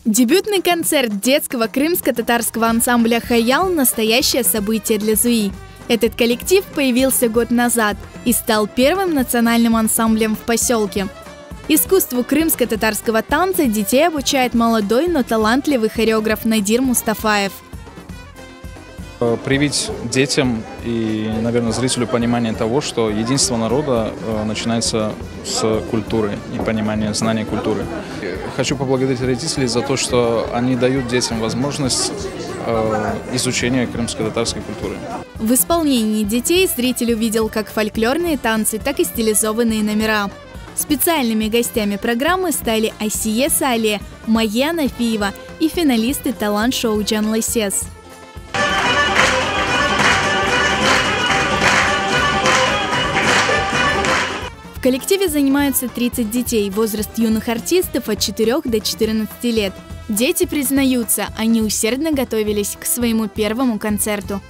Дебютный концерт детского крымско-татарского ансамбля «Хаял» – настоящее событие для ЗУИ. Этот коллектив появился год назад и стал первым национальным ансамблем в поселке. Искусству крымско-татарского танца детей обучает молодой, но талантливый хореограф Надир Мустафаев. Привить детям и, наверное, зрителю понимание того, что единство народа начинается с культуры и понимания, знания культуры. Хочу поблагодарить родителей за то, что они дают детям возможность изучения крымско-татарской культуры. В исполнении детей зритель увидел как фольклорные танцы, так и стилизованные номера. Специальными гостями программы стали Асие Сале, Майя Нафиева и финалисты талант-шоу Джан Лайсес. В коллективе занимаются 30 детей, возраст юных артистов от 4 до 14 лет. Дети признаются, они усердно готовились к своему первому концерту.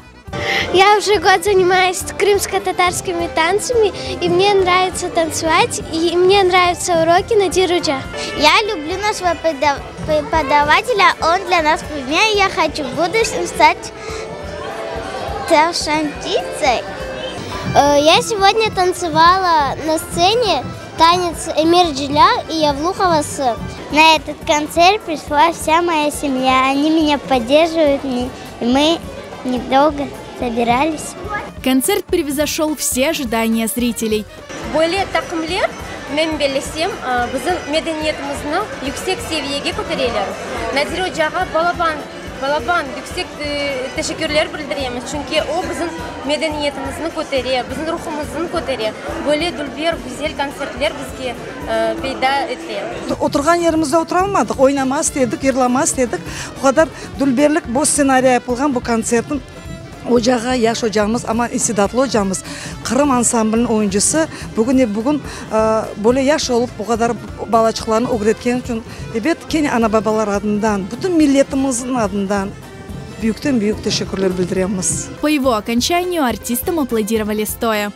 Я уже год занимаюсь крымско-татарскими танцами, и мне нравится танцевать, и мне нравятся уроки Надируджа. Я люблю нашего преподавателя, он для нас пример, я хочу в будущем стать танцовщицей. Я сегодня танцевала на сцене танец Эмир Джиля и Явлухова С. На этот концерт пришла вся моя семья. Они меня поддерживают, и мы недолго собирались. Концерт превзошел все ожидания зрителей. Более такымлер, мен белесем, біздің мәдениетімізді yüksek seviyege көтерелер. Надируджаға балабан yüksek teşekkürler bildiremiz. Çünkü o bizim medeniyetimizni көтере, bizim ruhumuzni көтере. Böyle dülber güzel konsertler bizge peyda ettiler. Отырған yerімізде отыра алмадық, ойнамас дедік, ерлемас дедік. O kadar dülberlik bu senaryo yapılgan bu konsertin ocağı, yaş ocağımız ama istidatlı hocamız, Kırım ansamblinin oyuncusu. Bugün böyle yaş olup bu kadar balacıklarını öğretken için, evet, kendi ana babalar adından, bütün milletimizin adından büyükten büyük teşekkürler bildiriyoruz. По его окончанию артистам аплодировали стоя.